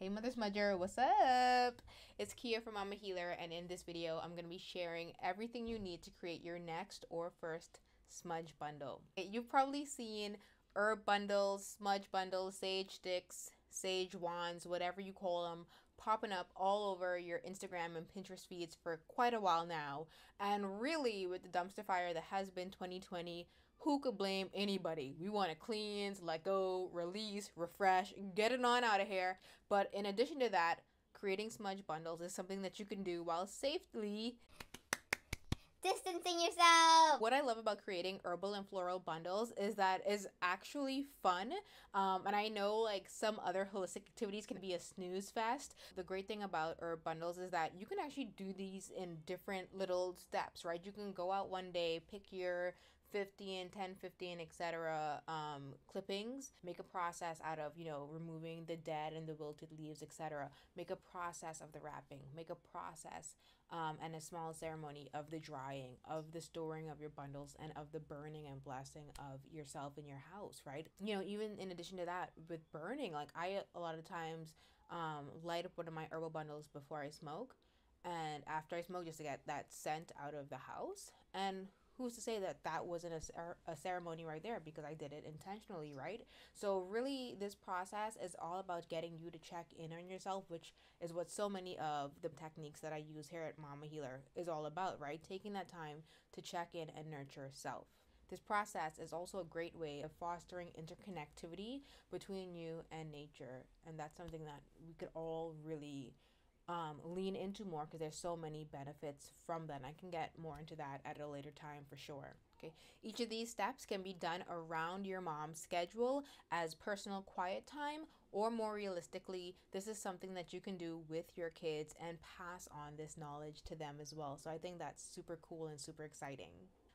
Hey Mother Smudger, what's up? It's Kia from Momma Healer, and in this video I'm going to be sharing everything you need to create your next or first smudge bundle. You've probably seen herb bundles, smudge bundles, sage sticks, sage wands, whatever you call them, popping up all over your Instagram and Pinterest feeds for quite a while now. And really, with the dumpster fire that has been 2020, who could blame anybody? We want to cleanse, let go, release, refresh, get it on out of here. But in addition to that, creating smudge bundles is something that you can do while safely distancing yourself. What I love about creating herbal and floral bundles is that it's actually fun. And I know like some other holistic activities can be a snooze fest. The great thing about herb bundles is that you can actually do these in different little steps, right? You can go out one day, pick your 15, 10, 15, etc. Clippings, make a process out of, removing the dead and the wilted leaves, etc. Make a process of the wrapping, make a process and a small ceremony of the drying, of the storing of your bundles, and of the burning and blessing of yourself in your house, right? Even in addition to that, with burning, like I a lot of times light up one of my herbal bundles before I smoke, and after I smoke, just to get that scent out of the house. And who's to say that that wasn't a ceremony right there, because I did it intentionally, right? So really, this process is all about getting you to check in on yourself, which is what so many of the techniques that I use here at Momma Healer is all about, right? Taking that time to check in and nurture self. This process is also a great way of fostering interconnectivity between you and nature, and that's something that we could all really lean into more, because there's so many benefits from that. And I can get more into that at a later time for sure. Okay, each of these steps can be done around your mom's schedule as personal quiet time, or more realistically, this is something that you can do with your kids and pass on this knowledge to them as well. So I think that's super cool and super exciting.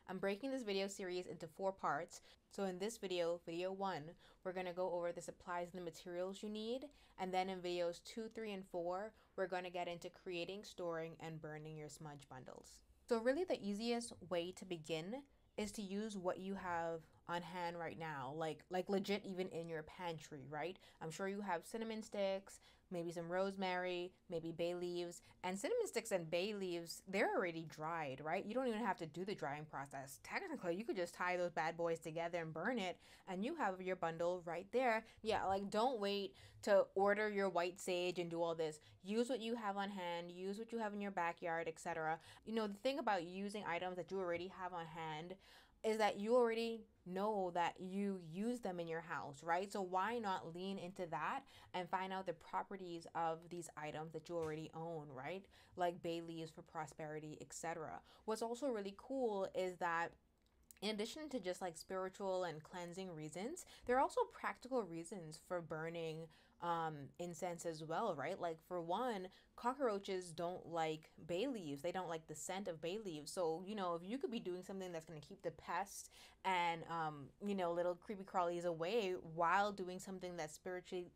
I'm breaking this video series into 4 parts. So in this video, video 1, we're going to go over the supplies and the materials you need. And then in videos 2, 3, and 4, we're going to get into creating, storing, and burning your smudge bundles. So really the easiest way to begin is to use what you have on hand right now, like legit even in your pantry, right? I'm sure you have cinnamon sticks, maybe some rosemary, maybe bay leaves. And cinnamon sticks and bay leaves, they're already dried, right? You don't even have to do the drying process. Technically, you could just tie those bad boys together and burn it, and you have your bundle right there. Yeah, like don't wait to order your white sage and do all this. Use what you have on hand, use what you have in your backyard, etc. The thing about using items that you already have on hand is that you already know that you use them in your house, right? So why not lean into that and find out the properties of these items that you already own, right? Like bay leaves for prosperity, etc. What's also really cool is that in addition to just like spiritual and cleansing reasons, there are also practical reasons for burning incense as well, right? Like for one, cockroaches don't like bay leaves. They don't like the scent of bay leaves. So, if you could be doing something that's going to keep the pests and, little creepy crawlies away while doing something that's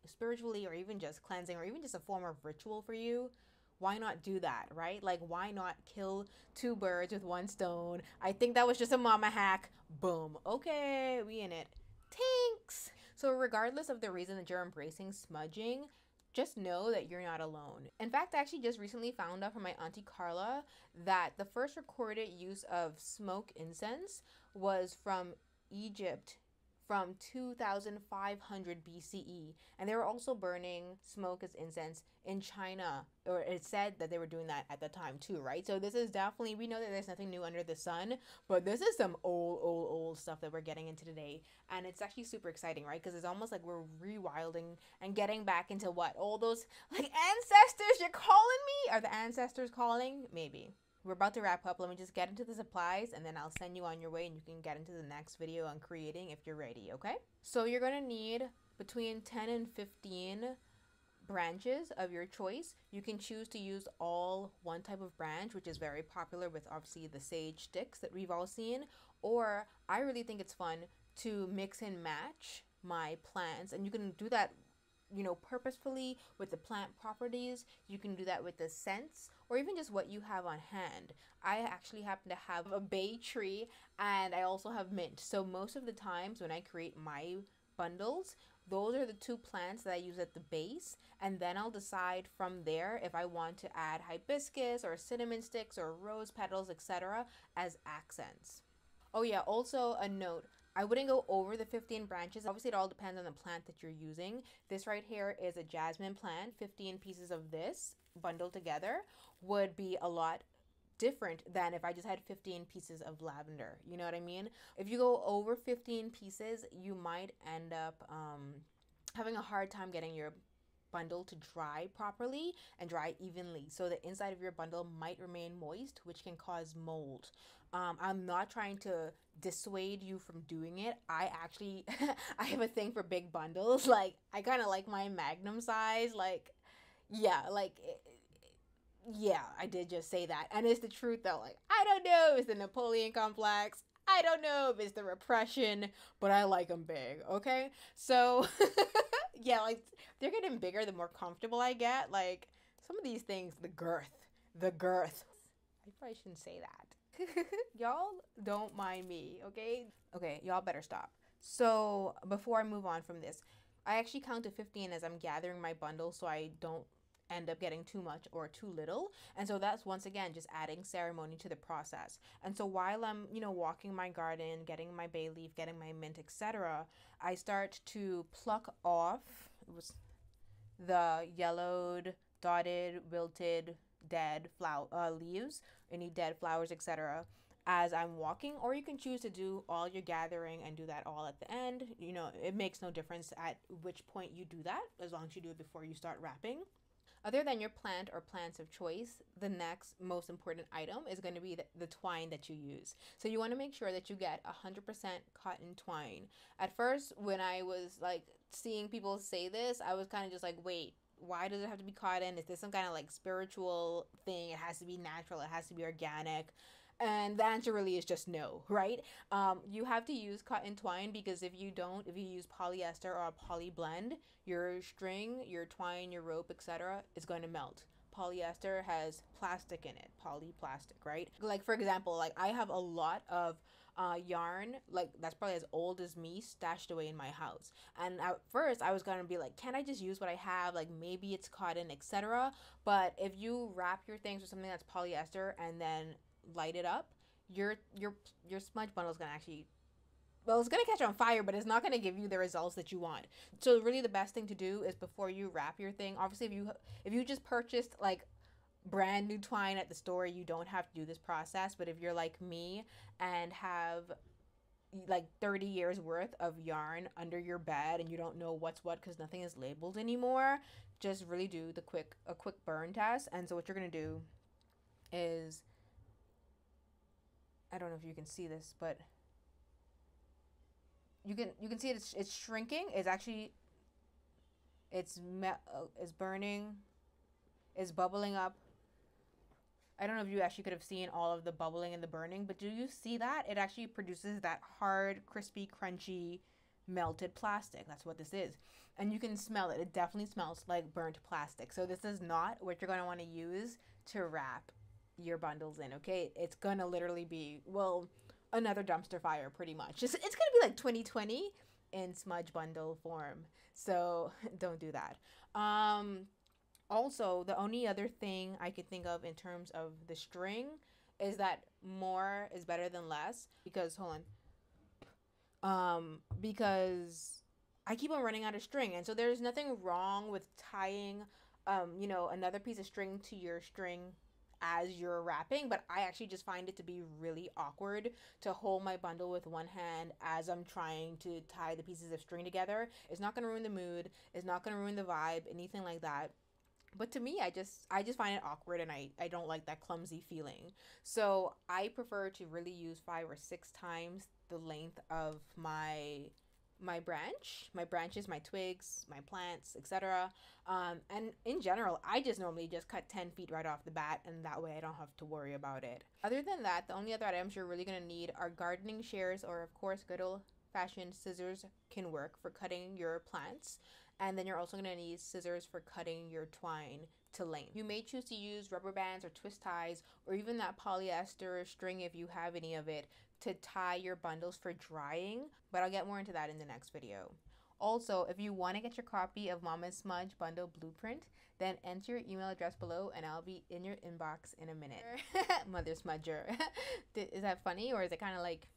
spiritually or even just cleansing or even just a form of ritual for you, why not do that, right? Like, why not kill 2 birds with 1 stone? I think that was just a mama hack. Boom. Okay, we in it. Thanks. So regardless of the reason that you're embracing smudging, just know that you're not alone. In fact, I actually just recently found out from my auntie Carla that the first recorded use of smoke incense was from Egypt, from 2500 BCE, and they were also burning smoke as incense in China, or it said that they were doing that at the time too, right? So this is definitely, we know that there's nothing new under the sun, but this is some old stuff that we're getting into today, and it's actually super exciting, right? Because it's almost like we're rewilding and getting back into what, all those like ancestors, you're calling me? Are the ancestors calling? Maybe. We're about to wrap up. Let me just get into the supplies, and then I'll send you on your way, and you can get into the next video on creating if you're ready, okay? So you're going to need between 10 and 15 branches of your choice. You can choose to use all one type of branch, which is very popular with obviously the sage sticks that we've all seen, or I really think it's fun to mix and match my plants, and you can do that purposefully with the plant properties. You can do that with the scents, or even just what you have on hand. I actually happen to have a bay tree, and I also have mint. So most of the times when I create my bundles, Those are the two plants that I use at the base, and then I'll decide from there if I want to add hibiscus or cinnamon sticks or rose petals, etc. as accents. Oh yeah, also a note. I wouldn't go over the 15 branches. Obviously, it all depends on the plant that you're using. This right here is a jasmine plant. 15 pieces of this bundled together would be a lot different than if I just had 15 pieces of lavender. You know what I mean? If you go over 15 pieces, you might end up having a hard time getting your bundle to dry properly and dry evenly. So the inside of your bundle might remain moist, which can cause mold. I'm not trying to dissuade you from doing it. I actually, I have a thing for big bundles. Like, I kind of like my magnum size. Like, yeah, like, yeah, I did just say that. And it's the truth though. Like, I don't know if it's the Napoleon complex. I don't know if it's the repression, but I like them big, okay? So, yeah, like, they're getting bigger the more comfortable I get. Like, some of these things, the girth, the girth. I probably shouldn't say that. Y'all don't mind me, okay? Okay, y'all better stop. So, before I move on from this, I actually count to 15 as I'm gathering my bundle so I don't end up getting too much or too little. And so that's once again just adding ceremony to the process. And so while I'm, walking my garden, getting my bay leaf, getting my mint, etc., I start to pluck off the yellowed, dotted, wilted, dead leaves, any dead flowers, etc., as I'm walking, or you can choose to do all your gathering and do that all at the end. It makes no difference at which point you do that, as long as you do it before you start wrapping. Other than your plant or plants of choice, the next most important item is going to be the twine that you use. So you want to make sure that you get 100% cotton twine. At first, when I was like seeing people say this, I was kind of just like, wait, why does it have to be cotton? Is this some kind of like spiritual thing? It has to be natural, it has to be organic. And the answer really is just no, right? You have to use cotton twine because if you don't, if you use polyester or a poly blend, your string, your twine, your rope, etc., is going to melt. Polyester has plastic in it, polyplastic, right? Like, for example, like I have a lot of yarn, like that's probably as old as me, stashed away in my house. And at first, I was gonna be like, can I just use what I have? Like maybe it's cotton, etc. But if you wrap your things with something that's polyester and then light it up, your smudge bundle is gonna actually, well, it's gonna catch on fire, but it's not gonna give you the results that you want. So really, the best thing to do is before you wrap your thing. Obviously, if you just purchased like brand new twine at the store, you don't have to do this process. But if you're like me and have like 30 years worth of yarn under your bed and you don't know what's what because nothing is labeled anymore, just really do a quick burn test. And so what you're gonna do is, I don't know if you can see this, but you can see it's shrinking. It's actually it's burning, it's bubbling up. I don't know if you actually could have seen all of the bubbling and the burning, but do you see that? It actually produces that hard, crispy, crunchy, melted plastic. That's what this is. And you can smell it. It definitely smells like burnt plastic. So this is not what you're going to want to use to wrap your bundles in, okay? It's going to literally be, well, another dumpster fire pretty much. It's going to be like 2020 in smudge bundle form. So don't do that. Also, the only other thing I could think of in terms of the string is that more is better than less because, hold on, because I keep on running out of string. And so there's nothing wrong with tying, another piece of string to your string as you're wrapping, but I actually just find it to be really awkward to hold my bundle with one hand as I'm trying to tie the pieces of string together. It's not going to ruin the mood. It's not going to ruin the vibe, anything like that. But to me, I just find it awkward, and I don't like that clumsy feeling. So I prefer to really use 5 or 6 times the length of my branches, my twigs, my plants, etc. And in general, I just normally just cut 10 feet right off the bat, and that way I don't have to worry about it. Other than that, the only other items you're really going to need are gardening shears, or of course good old fashioned scissors can work for cutting your plants. And then you're also going to need scissors for cutting your twine to length. You may choose to use rubber bands or twist ties, or even that polyester string if you have any of it, to tie your bundles for drying, but I'll get more into that in the next video. Also, if you want to get your copy of Mama's Smudge Bundle Blueprint, then enter your email address below and I'll be in your inbox in a minute. Mother Smudger. Is that funny or is it kind of like